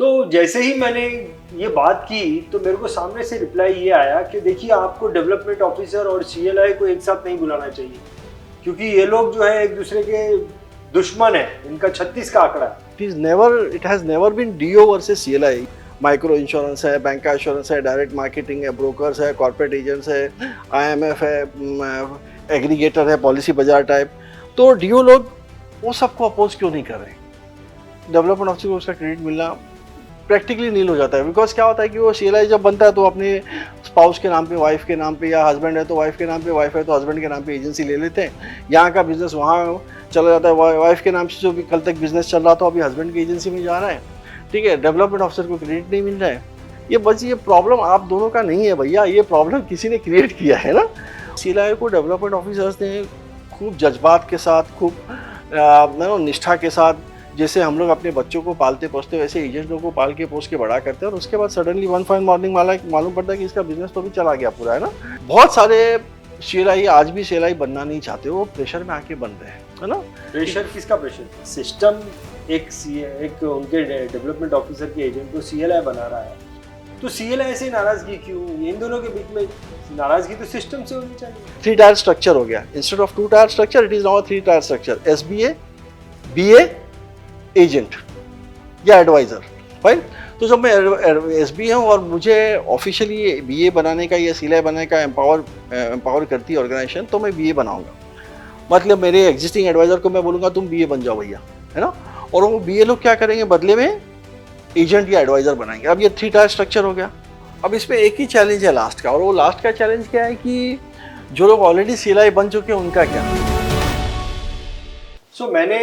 तो जैसे ही मैंने ये बात की तो मेरे को सामने से रिप्लाई ये आया कि देखिए आपको डेवलपमेंट ऑफिसर और सीएलआई को एक साथ नहीं बुलाना चाहिए, क्योंकि ये लोग जो है एक दूसरे के दुश्मन है, इनका 36 का आंकड़ा है। it has never been DO versus CLI. Micro insurance है, बैंक का इंश्योरेंस है, डायरेक्ट मार्केटिंग है, ब्रोकर्स है, कॉर्पोरेट एजेंट्स है, IMF है, एग्रीगेटर है, पॉलिसी बाजार टाइप। तो डीओ लोग वो सबको अपोज क्यों नहीं कर रहे? डेवलपमेंट ऑफिसर को उसका क्रेडिट मिलना प्रैक्टिकली नील हो जाता है। बिकॉज क्या होता है कि वो CLI जब बनता है तो अपने स्पाउस के नाम पे, वाइफ के नाम पे, या हस्बैंड है तो वाइफ के नाम पे, वाइफ है तो हस्बैंड के नाम पे एजेंसी ले लेते हैं। यहाँ का बिजनेस वहाँ चला जाता है, वाइफ के नाम से जो भी कल तक बिजनेस चल रहा था अभी हस्बैंड की एजेंसी में जा रहा है। ठीक है, डेवलपमेंट ऑफिसर को क्रेडिट नहीं मिल रहा है। ये प्रॉब्लम आप दोनों का नहीं है भैया, ये प्रॉब्लम किसी ने क्रिएट किया है ना। CLI को डेवलपमेंट ऑफिसर्स ने खूब जज्बात के साथ, खूब निष्ठा के साथ, जैसे हम लोग अपने बच्चों को पालते पोसते वैसे एजेंटों को पाल के पोस के बड़ा करते हैं, और उसके बाद सडनली वन फाइन मॉर्निंग वाला मालूम पड़ता है कि इसका बिजनेस तो भी चला गया पूरा, है ना। बहुत सारे CLI आज भी CLI बनना नहीं चाहते, वो प्रेशर में आके बन रहे हैं, है ना। प्रेशर किसका प्रेशर? सिस्टम एक उनके डेवलपमेंट ऑफिसर के एजेंट को CLI बना रहा है, तो CLI से नाराजगी क्यों? इन दोनों के बीच में नाराजगी तो सिस्टम से होनी चाहिए। 3 टायर स्ट्रक्चर हो गया, instead of 2 tyre structure it is now 3 tyre structure, SBA, BA, agent या एडवाइजर। फाइन। तो जब मैं SBA हूँ और मुझे ऑफिशियली BA बनाने का या CLI बनाने का एम्पावर करती है ऑर्गेनाइजेशन, तो मैं BA बनाऊंगा। मतलब मेरे एग्जिस्टिंग एडवाइजर को मैं बोलूँगा तुम BA बन जाओ भैया, है ना। और वो BA लोग क्या करेंगे, बदले में एजेंट या एडवाइजर बनाएंगे। अब ये 3 टायर स्ट्रक्चर हो गया। अब इसमें एक ही चैलेंज है लास्ट का, और वो लास्ट का चैलेंज क्या है कि जो लोग ऑलरेडी CLI बन चुके हैं उनका क्या। मैंने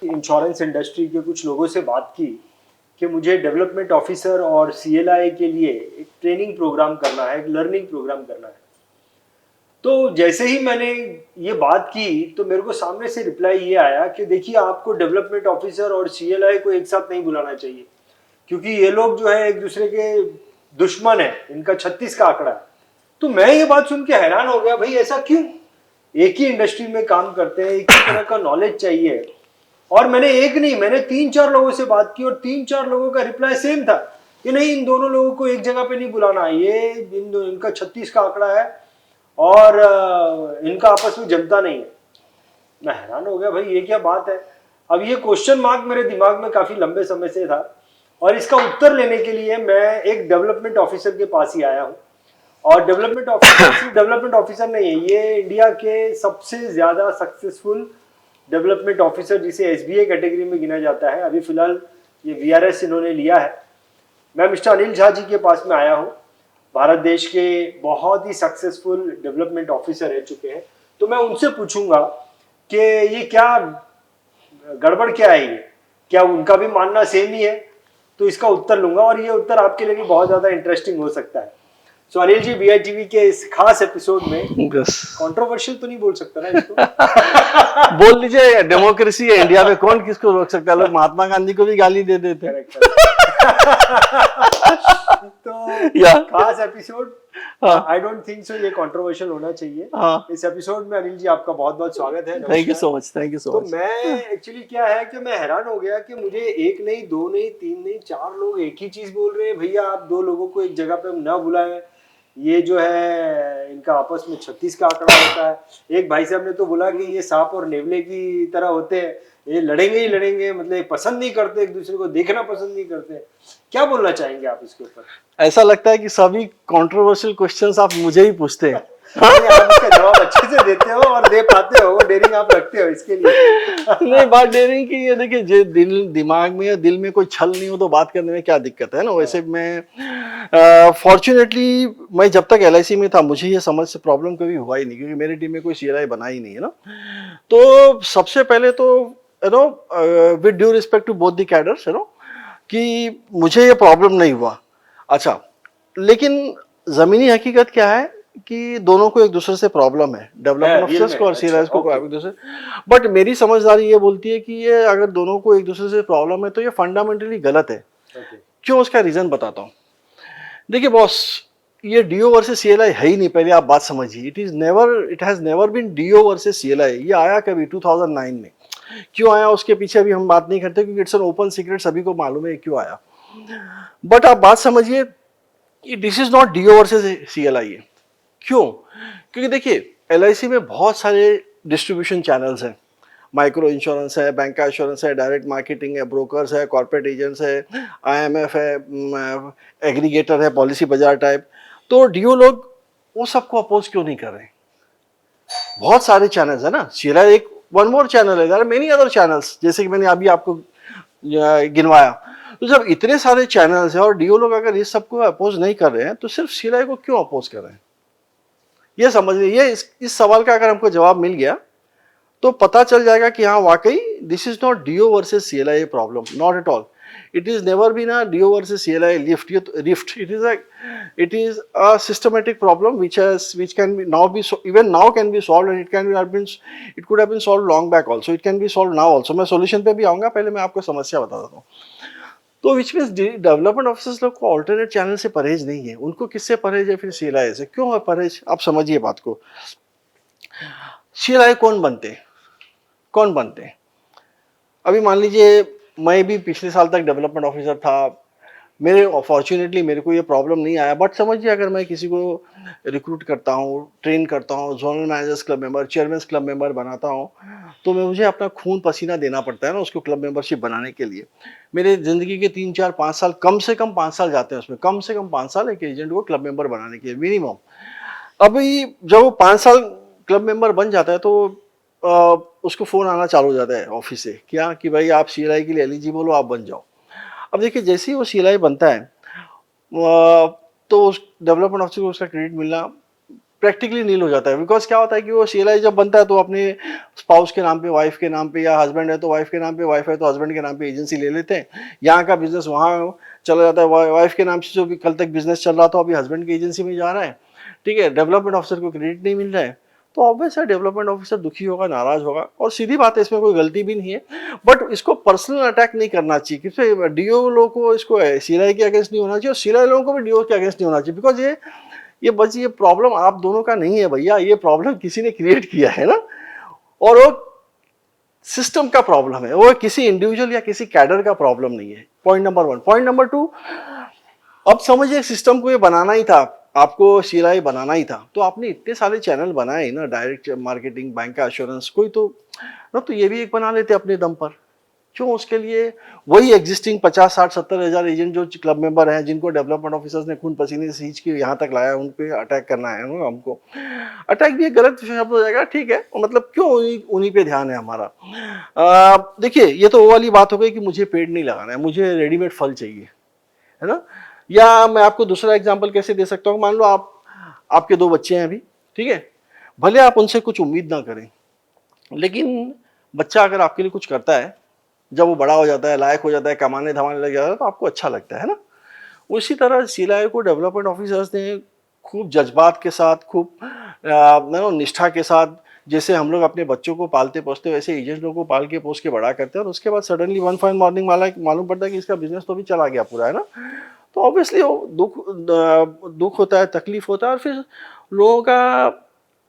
इंश्योरेंस इंडस्ट्री के कुछ लोगों से बात की कि मुझे डेवलपमेंट ऑफिसर और CLI के लिए एक ट्रेनिंग प्रोग्राम करना है, एक लर्निंग प्रोग्राम करना है। तो जैसे ही मैंने ये बात की तो मेरे को सामने से रिप्लाई ये आया कि देखिए आपको डेवलपमेंट ऑफिसर और CLI को एक साथ नहीं बुलाना चाहिए, क्योंकि ये लोग जो है एक दूसरे के दुश्मन है, इनका 36 का आंकड़ा है। तो मैं ये बात सुन के हैरान हो गया, भाई ऐसा क्यों? एक ही इंडस्ट्री में काम करते हैं, एक ही तरह का नॉलेज चाहिए। और मैंने 3-4 लोगों से बात की और 3-4 लोगों का रिप्लाई सेम था कि नहीं, इन दोनों लोगों को एक जगह पे नहीं बुलाना, ये इनका 36 का आंकड़ा है और इनका आपस में जमता नहीं है। मैं हैरान हो गया, भाई ये क्या बात है। अब ये क्वेश्चन मार्क मेरे दिमाग में काफी लंबे समय से था, और इसका उत्तर लेने के लिए मैं एक डेवलपमेंट ऑफिसर के पास ही आया हूँ। और डेवलपमेंट ऑफिसर नहीं है, ये इंडिया के सबसे ज्यादा सक्सेसफुल डेवलपमेंट ऑफिसर, जिसे SBA कैटेगरी में गिना जाता है। अभी फिलहाल ये VRS इन्होंने लिया है। मैं मिस्टर अनिल झा जी के पास में आया हूँ। भारत देश के बहुत ही सक्सेसफुल डेवलपमेंट ऑफिसर रह चुके हैं। तो मैं उनसे पूछूंगा कि ये क्या गड़बड़ क्या है, ये क्या उनका भी मानना सेम ही है? तो इसका उत्तर लूंगा, और ये उत्तर आपके लिए भी बहुत ज्यादा इंटरेस्टिंग हो सकता है। सो अनिल जी, BITV के इस खास एपिसोड में कंट्रोवर्शियल तो नहीं बोल सकता ना इसको? बोल लीजिए, डेमोक्रेसी है इंडिया में, कौन किसको रोक सकता है। लोग महात्मा गांधी को भी गाली दे देते हैं। तो खास episode, I don't think so ये कंट्रोवर्शियल होना चाहिए। इस एपिसोड में अनिल जी आपका बहुत बहुत स्वागत है। Thank you so much, thank you so much. तो मैं एक्चुअली क्या है कि मैं हैरान हो गया कि मुझे 1 नहीं, 2 नहीं, 3 नहीं, 4 लोग एक ही चीज बोल रहे हैं, भैया आप 2 लोगों को एक जगह पे ना बुलाएं, ये जो है इनका आपस में 36 का आंकड़ा होता है। एक भाई साहब ने तो बोला कि ये सांप और नेवले की तरह होते हैं, ये लड़ेंगे ही लड़ेंगे, मतलब पसंद नहीं करते एक दूसरे को, देखना पसंद नहीं करते। क्या बोलना चाहेंगे आप इसके ऊपर? ऐसा लगता है कि सभी कंट्रोवर्शियल क्वेश्चंस आप मुझे ही पूछते हैं। आप इसका जवाब अच्छे से देते हो और दे पाते हो, वो डेयरिंग आप रखते हो इसके लिए। नहीं, बात डेयरिंग की ये देखिए, जो दिमाग में या दिल में कोई छल नहीं हो तो बात करने में क्या दिक्कत है ना। वैसे मैं फॉर्चुनेटली मैं जब तक LIC में था मुझे ये समझ से प्रॉब्लम कभी हुआ ही नहीं, क्योंकि मेरी टीम में कोई CLI बना ही नहीं है ना। तो सबसे पहले तो with due respect to both the cadres, कि मुझे ये प्रॉब्लम नहीं हुआ। अच्छा, लेकिन जमीनी हकीकत क्या है कि दोनों को एक दूसरे से प्रॉब्लम है, डेवलपमेंट ऑफिसर्स को और CLI को एक दूसरे। बट मेरी समझदारी ये बोलती है कि ये अगर दोनों को एक दूसरे से प्रॉब्लम है तो ये फंडामेंटली गलत है। क्यों, उसका रीजन बताता हूँ। देखिए बॉस, ये DO वर्सेस CLI है ही नहीं, पहले आप बात समझिए। It has never been DO versus CLI। ये आया कभी 2009 में। क्यों आया उसके पीछे अभी हम बात नहीं करते, क्योंकि इट्स एन ओपन सीक्रेट, सभी को मालूम है क्यों आया। बट आप बात समझिए कि this is not DO versus CLI है। क्यों? क्योंकि देखिए एलआईसी में बहुत सारे डिस्ट्रीब्यूशन चैनल्स हैं, माइक्रो इंश्योरेंस है, बैंक का इंश्योरेंस है, डायरेक्ट मार्केटिंग है, ब्रोकर्स है, कॉर्पोरेट एजेंट्स है, आईएमएफ है, एग्रीगेटर है, पॉलिसी बाजार टाइप। तो डीओ लोग वो सबको अपोज क्यों नहीं कर रहे? बहुत सारे चैनल्स है ना, सीएलआई एक वन मोर चैनल है, there are many other channels, जैसे कि मैंने अभी आपको गिनवाया। तो जब इतने सारे चैनल्स हैं और डीओ लोग अगर इस सबको अपोज नहीं कर रहे हैं तो सिर्फ सीएलआई को क्यों अपोज कर रहे हैं? ये समझिए, ये इस सवाल का अगर हमको जवाब मिल गया तो पता चल जाएगा कि हाँ वाकई this is not DO versus CLI problem, not at all. It is never been a DO versus CLI rift. It is a systematic problem which can be now be even now can be solved, and it could have been solved long back also, it can be solved now also। मैं solution पे भी आऊंगा, पहले मैं आपको समस्या बता देता हूँ। तो विच मीन्स डेवलपमेंट ऑफिसर्स लोग को ऑल्टरनेट चैनल से परहेज नहीं है। उनको किससे परहेज है? फिर सीएलआई से। क्यों है परहेज? आप समझिए बात को। सीएलआई कौन बनते हैं? अभी मान लीजिए मैं भी पिछले साल तक डेवलपमेंट ऑफिसर था, मेरे फॉर्चुनेटली मेरे को ये प्रॉब्लम नहीं आया। बट समझिए अगर मैं किसी को रिक्रूट करता हूँ, ट्रेन करता हूँ, zonal managers club member, chairman club member बनाता हूँ, तो मुझे अपना खून पसीना देना पड़ता है ना उसको क्लब मेंबरशिप बनाने के लिए। मेरे ज़िंदगी के 3 4 5 साल, कम से कम 5 साल जाते हैं उसमें, कम से कम 5 साल एक एजेंट को क्लब मेंबर बनाने के लिए मिनिमम। अभी जब वो 5 साल क्लब मेंबर बन जाता है तो उसको फ़ोन आना चालू हो जाता है ऑफिस से, क्या कि भाई आप सीएलआई के लिए एलिजिबल हो, आप बन जाओ। अब देखिए जैसे ही वो सीएलआई बनता है तो उस डेवलपमेंट ऑफिसर को उसका क्रेडिट मिलना प्रैक्टिकली नील हो जाता है। बिकॉज क्या होता है कि वो सीएलआई जब बनता है तो अपने स्पाउस के नाम पे, वाइफ के नाम पे, या हस्बैंड है तो वाइफ के नाम पे, वाइफ है तो हस्बैंड के नाम पे एजेंसी ले लेते हैं। यहाँ का बिजनेस वहाँ चला जाता है, वाइफ के नाम से जो भी कल तक बिजनेस चल रहा था अभी हस्बैंड की एजेंसी में जा रहा है। ठीक है, डेवलपमेंट ऑफिसर को क्रेडिट नहीं मिल रहा है, तो ऑब्वियस है डेवलपमेंट ऑफिसर दुखी होगा, नाराज होगा। और सीधी बात है, इसमें कोई गलती भी नहीं है। बट इसको पर्सनल अटैक नहीं करना चाहिए, क्योंकि डीओ लोगों को इसको सीएलआई के अगेंस्ट नहीं होना चाहिए और सीएलआई लोगों को भी डीओ के अगेंस्ट नहीं होना चाहिए। बिकॉज ये प्रॉब्लम आप दोनों का नहीं है भैया, ये प्रॉब्लम किसी ने क्रिएट किया है ना, और वो सिस्टम का प्रॉब्लम है, वो किसी इंडिविजुअल या किसी कैडर का प्रॉब्लम नहीं है। Point number 1। पॉइंट नंबर 2, अब समझिए सिस्टम को ये बनाना ही था, आपको सीएलआई बनाना ही था, तो आपने इतने सारे चैनल बनाए ना, डायरेक्ट मार्केटिंग, बैंक का एश्योरेंस, कोई तो ये भी एक बना लेते अपने दम पर। क्यों उसके लिए वही एग्जिस्टिंग 50 60 70 हज़ार एजेंट जो क्लब मेंबर हैं, जिनको डेवलपमेंट ऑफिसर्स ने खून पसीने से सींच के यहाँ तक लाया, उन पे अटैक करना है ना हमको? अटैक भी एक गलत शब्द हो जाएगा, ठीक है, मतलब क्यों उन्हीं पे ध्यान है हमारा। देखिए ये तो वो वाली बात हो गई कि मुझे पेड़ नहीं लगाना है, मुझे रेडीमेड फल चाहिए, है ना। या मैं आपको दूसरा एग्जाम्पल कैसे दे सकता हूँ, मान लो आपके 2 बच्चे हैं अभी, ठीक है, भले आप उनसे कुछ उम्मीद ना करें, लेकिन बच्चा अगर आपके लिए कुछ करता है, जब वो बड़ा हो जाता है, लायक हो जाता है, कमाने धमाने लग जाता है, तो आपको अच्छा लगता है ना। उसी तरह सीएलआई को डेवलपमेंट ऑफिसर्स ने खूब जज्बात के साथ, खूब निष्ठा के साथ, जैसे हम लोग अपने बच्चों को पालते पोसते वैसे एजेंट लोगों को पाल के पोस के बड़ा करते हैं, और उसके बाद सडनली वन फाइन मॉर्निंग मालूम पड़ता है कि इसका बिजनेस तो भी चला गया पूरा, है ना। तो ऑब्वियसली वो दुख होता है, तकलीफ होता है, और फिर लोगों का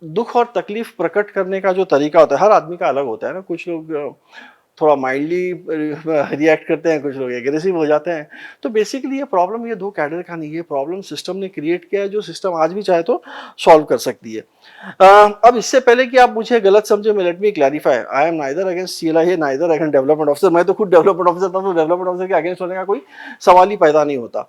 दुख और तकलीफ प्रकट करने का जो तरीका होता है हर आदमी का अलग होता है ना। कुछ लोग थोड़ा माइल्डली रिएक्ट करते हैं, कुछ लोग एग्रेसिव हो जाते हैं। तो बेसिकली ये प्रॉब्लम ये 2 कैडर का नहीं है, प्रॉब्लम सिस्टम ने क्रिएट किया है, जो सिस्टम आज भी चाहे तो सॉल्व कर सकती है। अब इससे पहले कि आप मुझे गलत समझे, let me clarify, I am neither against CLI, neither against development officer. मैं तो खुद डेवलपमेंट ऑफिसर था, तो डेवलपमेंट ऑफिसर के अगेंस्ट होने का कोई सवाल ही पैदा नहीं होता।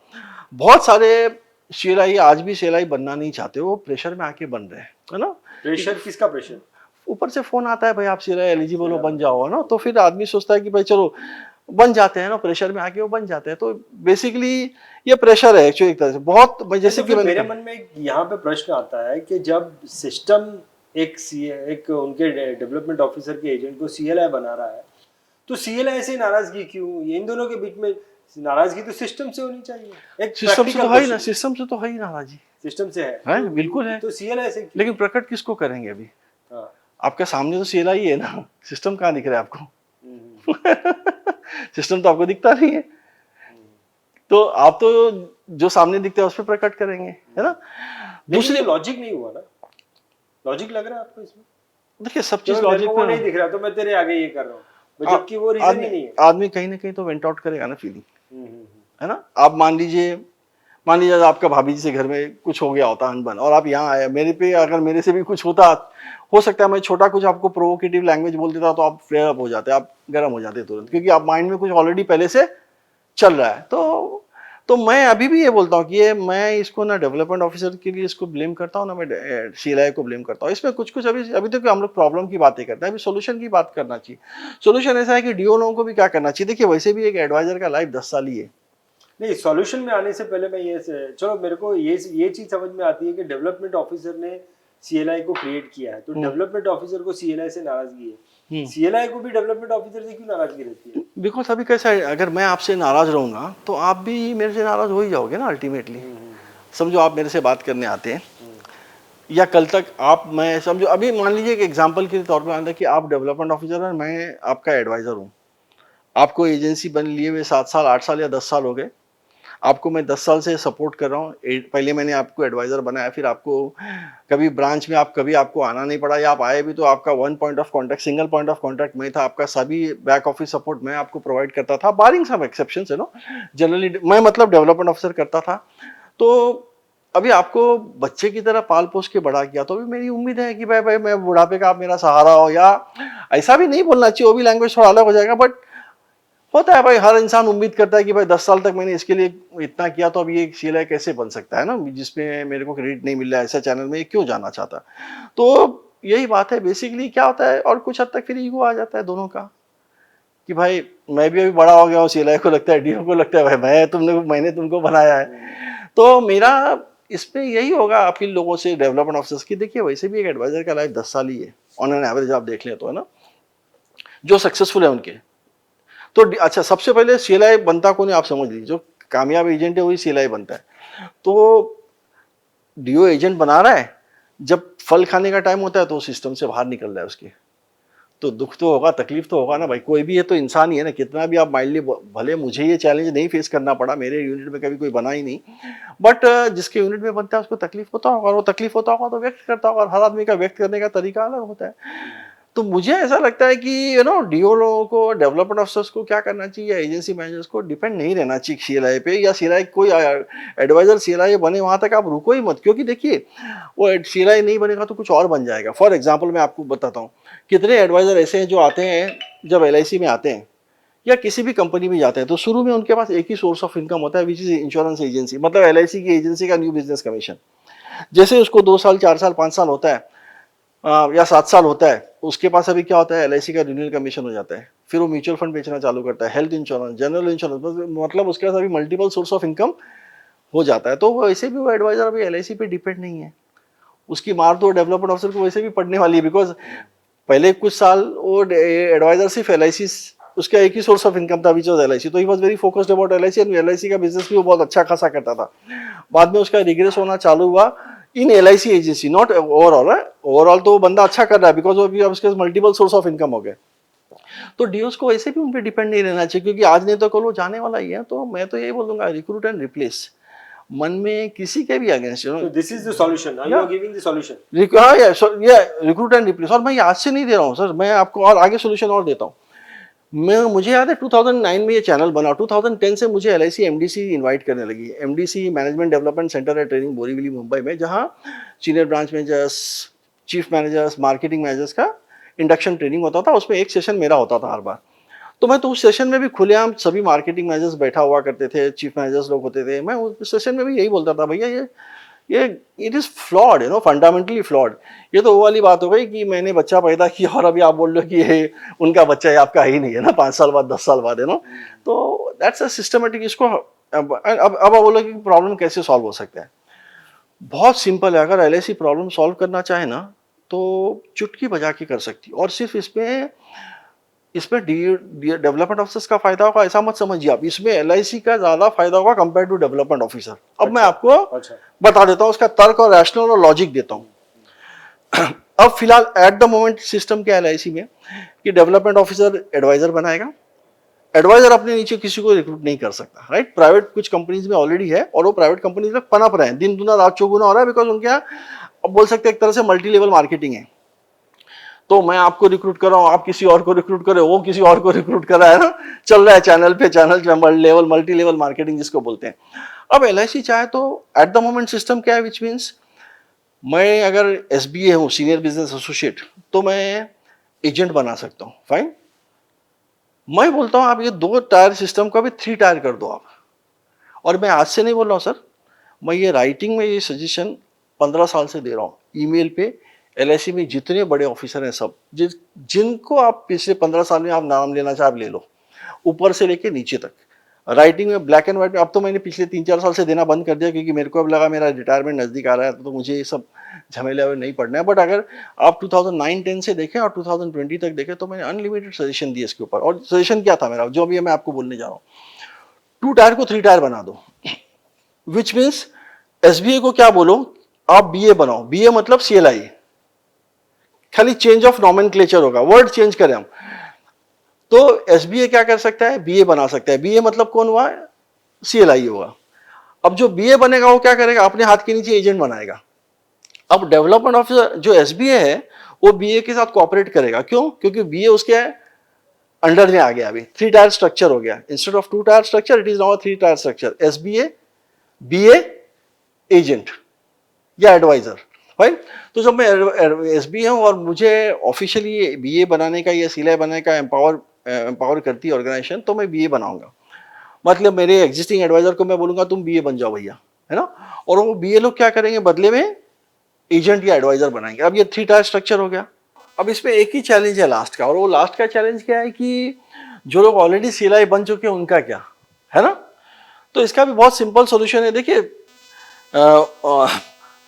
बहुत सारे सीएलआई आज भी सीएलआई बनना नहीं चाहते, वो प्रेशर में आके बन रहे हैं, है ना। प्रेशर किसका प्रेशर? ऊपर से फोन आता है भाई आप सीएलआई एलिजिबल हो, बन जाओ, है ना। तो फिर आदमी सोचता है कि भाई चलो बन जाते हैं ना, प्रेशर में आके वो बन जाते हैं। तो बेसिकली ये प्रेशर है एक्चुअली एक तरह से बहुत, जैसे तो कि मेरे मन में यहाँ पे प्रश्न आता है कि जब सिस्टम एक उनके डेवलपमेंट ऑफिसर के एजेंट को सीएलआई बना रहा है, तो सीएलआई से नाराजगी क्यों? ये इन दोनों के बीच में नाराजगी तो सिस्टम से होनी चाहिए। एक सिस्टम से तो है ही ना, सिस्टम से तो है ही नाराजगी, सिस्टम से है बिल्कुल है। तो सीएलआई से लेकिन प्रकट किसको करेंगे अभी? हाँ। आपके सामने तो सीएलआई है ना, सिस्टम कहाँ दिख रहा है आपको? सिस्टम तो आपको दिखता नहीं है, तो आप तो जो सामने दिखता है उस पर प्रकट करेंगे, है ना। दूसरी लॉजिक नहीं हुआ ना, लॉजिक लग रहा है आपको इसमें? देखिए सब चीज लॉजिक में नहीं दिख रहा, तो मैं तेरे आगे ये कर रहा हूँ, जबकि वो रीजन ही नहीं है। आदमी कहीं ना कहीं तो वेंट आउट करेगा ना फीलिंग, है ना। आप मान लीजिए आपका भाभी जी से घर में कुछ हो गया होता अनबन और आप यहाँ आए, मेरे पे अगर मेरे से भी कुछ होता, हो सकता है मैं छोटा कुछ आपको प्रोवोकेटिव लैंग्वेज बोल देता तो आप फ्लेयर अप हो जाते, आप गर्म हो जाते तुरंत, क्योंकि आप माइंड में कुछ ऑलरेडी पहले से चल रहा है। तो मैं अभी भी ये बोलता हूँ कि ये मैं इसको ना डेवलपमेंट ऑफिसर के लिए इसको ब्लेम करता हूँ ना मैं सीएलआई को ब्लेम करता हूँ। इसमें कुछ कुछ अभी तक हम लोग प्रॉब्लम की बातें करते हैं, अभी सोल्यूशन की बात करना चाहिए। सोल्यूशन ऐसा है कि डीओ लोगों को भी क्या करना चाहिए, देखिए वैसे भी एक एडवाइजर का लाइफ 10 साल ही है। नहीं, सॉल्यूशन में आने से पहले मैं चलो मेरे को ये चीज समझ में आती है कि डेवलपमेंट ऑफिसर ने सीएलआई को क्रिएट किया है, तो डेवलपमेंट ऑफिसर को सीएलआई से नाराजगी है, सीएलआई को भी डेवलपमेंट ऑफिसर से क्यों नाराजगी रहती है? बिकॉज अभी कैसा है, अगर मैं आपसे नाराज रहूंगा तो आप भी मेरे से नाराज हो ही जाओगे ना अल्टीमेटली। समझो आप मेरे से बात करने आते हैं या कल तक आप, मैं समझो अभी मान लीजिए एक एग्जांपल के तौर पे मान कि आप डेवलपमेंट ऑफिसर हैं, मैं आपका एडवाइजर हूँ, आपको एजेंसी बन लिए हुए 7 साल 8 साल या 10 साल हो गए, आपको मैं 10 साल से सपोर्ट कर रहा हूँ, पहले मैंने आपको एडवाइज़र बनाया, फिर आपको कभी ब्रांच में कभी आपको आना नहीं पड़ा, या आप आए भी तो आपका one point of contact, single point of contact मैं था, आपका सभी बैक ऑफिस सपोर्ट मैं आपको प्रोवाइड करता था, बारिंग सम एक्सेप्शंस है नो, जनरली मैं मतलब डेवलपमेंट ऑफिसर करता था। तो अभी आपको बच्चे की तरह पाल पोस के बड़ा किया, तो अभी मेरी उम्मीद है कि भाई मैं बुढ़ापे का आप मेरा सहारा हो, या ऐसा भी नहीं बोलना चाहिए, वो भी लैंग्वेज थोड़ा अलग हो जाएगा, बट होता है भाई, हर इंसान उम्मीद करता है कि भाई 10 साल तक मैंने इसके लिए इतना किया, तो अब ये सीएलआई कैसे बन सकता है ना, जिसमें मेरे को क्रेडिट नहीं मिल रहा है, ऐसा चैनल में क्यों जाना चाहता। तो यही बात है बेसिकली, क्या होता है, और कुछ हद तक फिर ईगो आ जाता है दोनों का कि भाई मैं भी अभी बड़ा हो गया हूँ, सीएलआई को लगता है, डीओ को लगता है भाई मैंने तुमको बनाया है। तो मेरा इसमें यही होगा अपील लोगों से, डेवलपमेंट ऑफिसर्स की, देखिए वैसे भी एक एडवाइजर का लाइफ 10 साल ही है ऑन एन एवरेज, आप देख लें तो, है ना, जो सक्सेसफुल है उनके। तो अच्छा, सबसे पहले सीएलआई बनता कौन है आप समझ लीजिए, जो कामयाब एजेंट है वही सीएलआई बनता है। तो डीओ एजेंट बना रहा है, जब फल खाने का टाइम होता है तो सिस्टम से बाहर निकल रहा है उसके, तो दुख तो होगा, तकलीफ तो होगा ना भाई, कोई भी है तो इंसान ही है ना, कितना भी आप माइंडली, भले मुझे ये चैलेंज नहीं फेस करना पड़ा, मेरे यूनिट में कभी कोई बना ही नहीं, बट जिसके यूनिट में बनता है उसको तकलीफ होता होगा, और वो तकलीफ होता होगा तो व्यक्त करता होगा, और हर आदमी का व्यक्त करने का तरीका अलग होता है। तो मुझे ऐसा लगता है कि डीओ लोगों को, डेवलपमेंट ऑफिसर्स को क्या करना चाहिए, या एजेंसी मैनेजर्स को डिपेंड नहीं रहना चाहिए सीएलआई पे, या सीएलआई कोई एडवाइजर सीएलआई बने वहां तक आप रुको ही मत, क्योंकि देखिए वो सीएलआई नहीं बनेगा तो कुछ और बन जाएगा। फॉर एग्जाम्पल मैं आपको बताता हूँ, कितने एडवाइजर ऐसे हैं जो आते हैं जब एलआईसी में आते हैं या किसी भी कंपनी में जाते हैं, तो शुरू में उनके पास एक ही सोर्स ऑफ इनकम होता है, विच इज इंश्योरेंस एजेंसी, मतलब एलआईसी की एजेंसी का न्यू बिजनेस कमीशन। जैसे उसको 2 साल 4 साल 5 साल होता है या 7 साल होता है, उसके पास अभी क्या होता है, एलआईसी का रिन्यूअल कमीशन हो जाता है, फिर वो म्यूचुअल फंड बेचना चालू करता है, हेल्थ इंश्योरेंस, जनरल इंश्योरेंस, मतलब उसके पास अभी मल्टीपल सोर्स ऑफ इनकम हो जाता है। तो वैसे भी वो एडवाइजर अभी एलआईसी पे डिपेंड नहीं है, उसकी मार तो डेवलपमेंट ऑफिसर को वैसे भी पड़ने वाली है, बिकॉज पहले कुछ साल वो एडवाइजर सिर्फ एलआईसी, उसका एक ही सोर्स ऑफ इनकम था विच वाज एलआईसी, तो he was very focused about LIC, and LIC का बिजनेस भी वो बहुत अच्छा खासा करता था। बाद में उसका रिग्रेस होना चालू हुआ in LIC agency, not overall, overall तो बंदा अच्छा कर रहा है, बिकॉज अभी उसके मल्टीपल सोर्स ऑफ इनकम हो गए। तो डीओस को ऐसे भी उन पर डिपेंड नहीं रहना चाहिए, क्योंकि आज नहीं तो कल वो जाने वाला ही है। तो मैं तो यही बोलूंगा, रिक्रूट एंड रिप्लेस, मन में किसी के भी against, So this is the solution. Now you are giving the solution. Recruit and replace. और मैं आज से नहीं दे रहा हूँ सर, मैं आपको और आगे सोल्यूशन और देता हूँ। मुझे याद है 2009 में ये चैनल बना, 2010 से मुझे एलआईसी एमडीसी इनवाइट करने लगी। एमडीसी मैनेजमेंट डेवलपमेंट सेंटर है, ट्रेनिंग बोरीवली मुंबई में, जहाँ senior branch managers, chief managers, marketing managers का इंडक्शन ट्रेनिंग होता था। उसमें एक सेशन मेरा होता था हर बार। तो मैं तो उस सेशन में भी खुलेआम सभी मार्केटिंग मैनेजर्स बैठा हुआ करते थे, चीफ मैनेजर्स लोग होते थे। मैं उस सेशन में भी यही बोलता था, भैया ये it is flawed, fundamentally flawed. ये तो वो वाली बात हो गई कि मैंने बच्चा पैदा किया और अभी आप बोल रहे हो कि ये उनका बच्चा है, आपका ही नहीं है ना, 5 साल बाद 10 साल बाद, तो दैट्स अ सिस्टमेटिक। इसको अब आप बोलो कि प्रॉब्लम कैसे सॉल्व हो सकता है। बहुत सिंपल है, अगर एलआईसी प्रॉब्लम सॉल्व करना चाहे ना तो चुटकी बजा के कर सकती, और सिर्फ इसमें डेवलपमेंट ऑफिसर्स का फायदा होगा ऐसा मत समझिए आप, इसमें एलआईसी का ज्यादा फायदा होगा कंपेयर टू डेवलपमेंट ऑफिसर। अब मैं आपको बता देता हूँ उसका तर्क और रैशनल और लॉजिक देता हूँ। अब फिलहाल एट द मोमेंट सिस्टम क्या है एलआईसी में कि डेवलपमेंट ऑफिसर एडवाइजर बनाएगा, एडवाइजर अपने नीचे किसी को रिक्रूट नहीं कर सकता, राइट। प्राइवेट कुछ कंपनीज में ऑलरेडी है, और वो प्राइवेट कंपनीज में पनप रहे हैं, दिन दुना रात चौगुना हो रहा है, बिकॉज उनके यहाँ अब बोल सकते हैं एक तरह से मल्टी लेवल मार्केटिंग है। तो मैं आपको रिक्रूट कर रहा हूँ, आप किसी और को रिक्रूट करे, वो किसी और को रिक्रूट कर रहा है ना, चल रहा है चैनल पे लेवल, मल्टी लेवल मार्केटिंग जिसको बोलते हैं। अब LIC चाहे तो एट द मोमेंट सिस्टम क्या है, विच मीन्स मैं अगर SBA हूँ, सीनियर बिजनेस एसोसिएट, तो मैं एजेंट बना सकता हूँ, फाइन। मैं बोलता हूँ आप ये 2 टायर सिस्टम का भी 3 टायर कर दो आप। और मैं आज से नहीं बोल रहा हूँ सर, मैं ये राइटिंग में ये सजेशन 15 साल से दे रहा हूँ, ईमेल पे। LIC में जितने बड़े ऑफिसर हैं सब, जिनको आप पिछले 15 साल में आप नाम लेना चाहे आप ले लो, ऊपर से लेके नीचे तक, राइटिंग में ब्लैक एंड व्हाइट में। अब तो मैंने पिछले 3-4 साल से देना बंद कर दिया, क्योंकि मेरे को अब लगा मेरा रिटायरमेंट नज़दीक आ रहा है, तो मुझे ये सब झमेले नहीं पड़ना है। बट अगर आप 2009-10 से देखें और 2020 तक देखें, तो मैंने अनलिमिटेड सजेशन दिए इसके ऊपर। और सजेशन क्या था मेरा, जो अभी मैं आपको बोलने जा रहा हूँ, 2 टायर को 3 टायर बना दो, विच मीन्स SBA को क्या बोलो, आप BA बनाओ, BA मतलब CLI, खाली चेंज ऑफ नॉमेनक्लेचर होगा, वर्ड चेंज करें हम। तो SBA क्या कर सकता है, BA बना सकता है। BA मतलब कौन हुआ, CLI होगा। अब जो BA बनेगा वो क्या करेगा, अपने हाथ के नीचे एजेंट बनाएगा। अब डेवलपमेंट ऑफिसर जो SBA है वो BA के साथ कोऑपरेट करेगा, क्यों, क्योंकि BA उसके अंडर में आ गया, अभी 3 टायर स्ट्रक्चर हो गया, instead of 2 tyre structure it is now 3 tyre structure, SBA BA agent या एडवाइजर, राइट। तो जब मैं SBA हूँ और मुझे ऑफिशियली BA बनाने का या CLI बनाने का एम्पावर करती है ऑर्गेनाइजेशन, तो मैं BA बनाऊंगा। मतलब मेरे एग्जिस्टिंग एडवाइजर को मैं बोलूंगा तुम BA बन जाओ भैया, है ना। और वो BA लोग क्या करेंगे, बदले में एजेंट या एडवाइजर बनाएंगे। अब ये 3 टायर स्ट्रक्चर हो गया। अब इसमें एक ही चैलेंज है लास्ट का, और वो लास्ट का चैलेंज क्या है कि जो लोग ऑलरेडी CLI बन चुके हैं उनका क्या है ना। तो इसका भी बहुत सिंपल सोल्यूशन है। देखिए,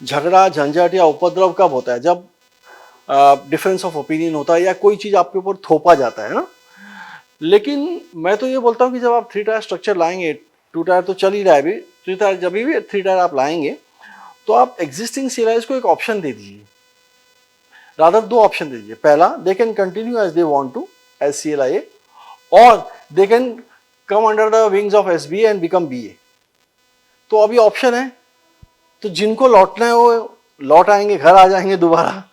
झगड़ा झंझट या उपद्रव कब होता है, जब डिफरेंस ऑफ ओपिनियन होता है या कोई चीज आपके ऊपर थोपा जाता है ना। लेकिन मैं तो ये बोलता हूँ कि जब आप 3 टायर स्ट्रक्चर लाएंगे, 2 टायर तो चल ही रहा है अभी, 3 टायर जब भी 3 टायर आप लाएंगे, तो आप एग्जिस्टिंग CLIs को एक ऑप्शन दे दीजिए, रादर 2 ऑप्शन दे दीजिए। पहला, they can continue as they want to as CLI, और they can come under the wings of SBA and become BA। तो अभी ऑप्शन है, तो जिनको लौटना है वो लौट आएंगे, घर आ जाएंगे दोबारा,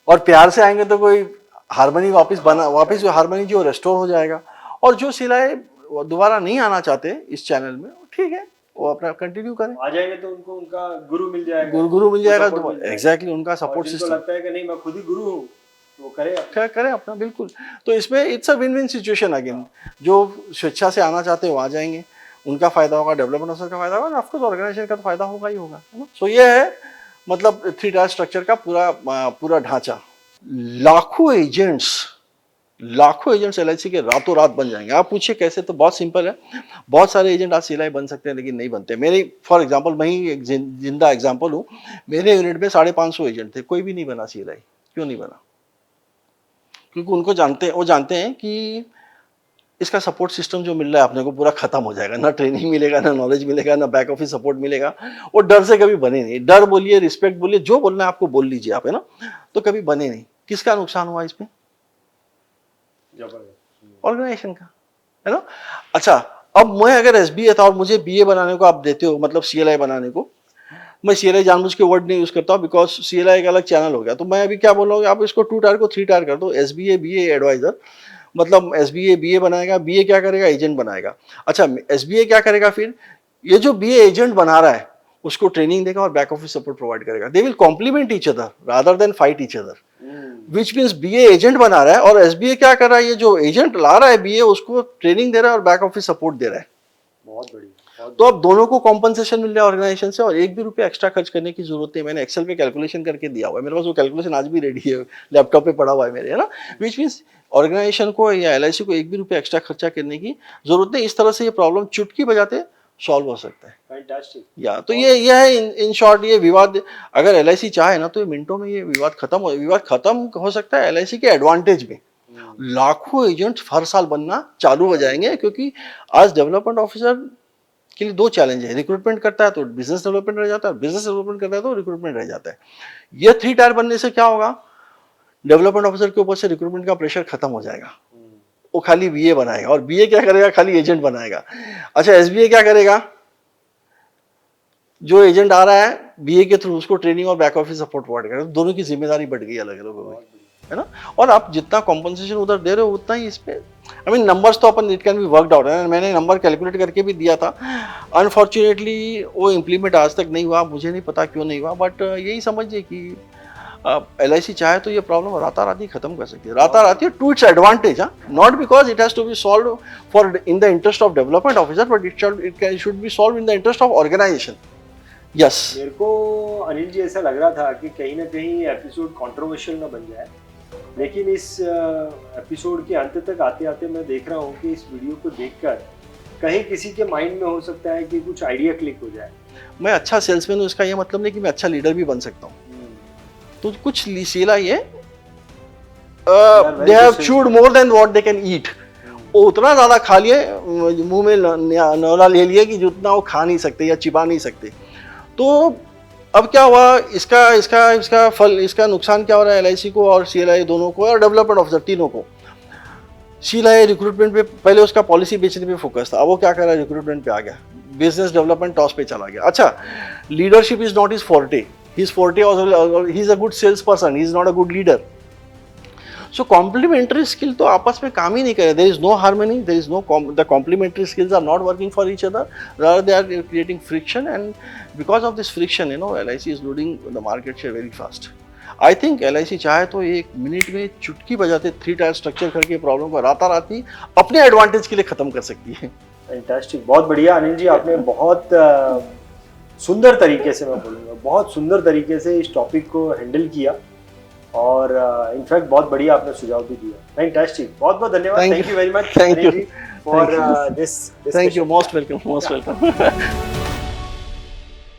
और प्यार से आएंगे तो कोई हारमोनी वापस हारमोनी जो रेस्टोर हो जाएगा। और जो CLI दोबारा नहीं आना चाहते इस चैनल में, ठीक है, वो अपना कंटिन्यू करें। आ जाएंगे तो उनको उनका गुरु मिल जाएगा, गुरु मिल जाएगा, तो एग्जैक्टली उनका सपोर्ट सिस्टम लगता है कि नहीं मैं खुद ही गुरु हूँ, वो करे अपना, बिल्कुल। तो इसमें it's a win win situation again. जो स्वेच्छा से आना चाहते हैं वो आ जाएंगे, उनका फायदा होगा, डेवलपमेंट ऑफिसर का फायदा होगा, ऑफकोर्स ऑर्गेनाइजेशन का तो फायदा होगा ही होगा, है ना। सो ये है मतलब 3 टायर स्ट्रक्चर का पूरा ढांचा। लाखों एजेंट्स LIC के रातों रात बन जाएंगे। आप पूछिए कैसे, तो बहुत सिंपल है। बहुत सारे एजेंट आज CLI बन सकते हैं, लेकिन नहीं बनते। मेरे फॉर एग्जांपल, मैं ही एक जिंदा एग्जांपल हूँ, मेरे यूनिट में 550 एजेंट थे, कोई भी नहीं बना CLI। क्यों नहीं बना, क्योंकि वो जानते हैं कि इसका सपोर्ट सिस्टम जो मिल रहा है अपने को पूरा खत्म हो जाएगा, ना ट्रेनिंग मिलेगा, ना नॉलेज मिलेगा, ना बैक ऑफिस सपोर्ट मिलेगा। वो डर से कभी बने नहीं। डर बोलिए, रिस्पेक्ट बोलिए, जो बोलना है आपको बोल लीजिए आप, है ना, तो कभी बने नहीं। किसका नुकसान हुआ इसमें, ऑर्गेनाइजेशन का, है ना। अच्छा, अब मैं अगर SBA था और मुझे BA बनाने को आप देते हो, मतलब CLI बनाने को, मैं CLI जानबूझ के वर्ड नहीं यूज करता, बिकॉज CLI एक अलग चैनल हो गया। तो मैं अभी क्या बोल रहा हूँ, आप इसको 2 टायर को 3 टायर कर दो, SBA BA एडवाइजर। मतलब SBA BA बनाएगा, BA क्या करेगा, एजेंट बनाएगा। अच्छा, SBA क्या करेगा फिर, ये जो BA एजेंट बना रहा है उसको ट्रेनिंग देगा और बैक ऑफिस सपोर्ट प्रोवाइड करेगा। They will complement each other rather than fight each other, which means BA agent बना रहा है और SBA क्या कर रहा है, ये जो एजेंट ला रहा है BA उसको ट्रेनिंग दे रहा है और बैक ऑफिस सपोर्ट दे रहा है। बहुत बढ़िया। तो अब दोनों को कॉम्पनसेशन मिल रहा है ऑर्गेनाइजेशन से, और 1 भी रुपया एक्स्ट्रा खर्च करने की जरूरत नहीं। मैंने एक्सेल पे कैलकुलेशन करके दिया हुआ है, मेरे पास वो कैलकुलेशन आज भी रेडी है, लैपटॉप पे पड़ा हुआ है मेरे, है ना। विच मीन्स ऑर्गेनाइजेशन को या LIC को 1 भी रुपया एक्स्ट्रा खर्चा करने की जरूरत नहीं। इस तरह से ये प्रॉब्लम चुटकी बजाते सॉल्व हो सकता है। फैंटास्टिक। या तो ये है इन शॉर्ट, ये विवाद अगर LIC चाहे ना तो ये मिनटों में ये विवाद खत्म हो सकता है LIC के एडवांटेज में। लाखों एजेंट्स हर साल बनना चालू हो जाएंगे, क्योंकि आज डेवलपमेंट ऑफिसर के लिए 2 चैलेंज है। रिक्रूटमेंट करता है तो बिजनेस डेवलपमेंट रह जाता है, बिजनेस डेवलपमेंट करता है तो रिक्रूटमेंट रह जाता है। ये 3 टायर बनने से क्या होगा, डेवलपमेंट ऑफिसर के ऊपर से रिक्रूटमेंट का प्रेशर खत्म हो जाएगा। वो खाली BA बनाएगा, और BA क्या करेगा, खाली एजेंट बनाएगा। अच्छा, SBA क्या करेगा, जो एजेंट आ रहा है BA के थ्रू उसको ट्रेनिंग और बैक ऑफिस सपोर्ट प्रोवाइड करेगा। दोनों की जिम्मेदारी बढ़ गई अलग अलग हो गई। है ना। और आप जितना कॉम्पनसेशन उधर दे रहे हो उतना ही इस पे, आई मीन नंबर्स तो अपन it can be worked out है, मैंने नंबर कैलकुलेट करके भी दिया था। अनफॉर्चुनेटली वो इम्प्लीमेंट आज तक नहीं हुआ, मुझे नहीं पता क्यों नहीं हुआ, बट यही समझिए कि LIC चाहे तो ये प्रॉब्लम राताराती खत्म कर सकती है, राताराती to its advantage, not because it has to be solve for in the interest of development officer, but it should be solve in the interest of organisation. Yes, मेरे को अनिल जी ऐसा लग रहा था कि कहीं ना कहीं एपिसोड कंट्रोवर्शियल ना बन जाए, लेकिन इस एपिसोड के अंत तक आते आते मैं देख रहा हूँ कि इस वीडियो को देखकर कहीं किसी के माइंड में हो सकता है कि कुछ आइडिया क्लिक हो जाए। मैं अच्छा सेल्समैन हूँ इसका ये मतलब नहीं कि मैं अच्छा लीडर भी बन सकता हूँ। तो कुछ CLI है, they have chewed more than what they can eat, वो उतना ज़्यादा खा लिए, मुंह में नौला ले लिए कि जितना वो खा नहीं सकते या चिपा नहीं सकते। तो अब क्या हुआ, इसका फल, इसका नुकसान क्या हो रहा है LIC को और CLI दोनों को और डेवलपमेंट ऑफिसर तीनों को। CLI रिक्रूटमेंट पे पहले उसका पॉलिसी बेचने पे फोकस था, अब वो क्या कर रहा है, रिक्रूटमेंट पे आ गया, बिजनेस डेवलपमेंट टॉस पे चला गया। अच्छा, leadership is not his forte, his forte also, he's a good salesperson, he's not a good leader. So complementary skill तो आपस में काम ही नहीं करे, there is no harmony, there is no the complementary skills are not working for each other, rather they are creating friction, and because of this friction, you know, LIC is losing the market share very fast. I think LIC चाहे तो एक minute में चुटकी बजाते 3 tyre structure करके problem को राताराती अपने advantage के लिए खत्म कर सकती है। फैंटास्टिक, बहुत बढ़िया अनिल जी, आपने बहुत सुंदर तरीके से, मैं बोलूँगा बहुत सुंदर तरीके से इस टॉपिक को हैंडल किया, और इनफैक्ट बहुत बढ़िया आपने सुझाव भी दिया। फैंटास्टिक, बहुत बहुत धन्यवाद, thank you very much thank you for this. Thank you, most welcome, most welcome.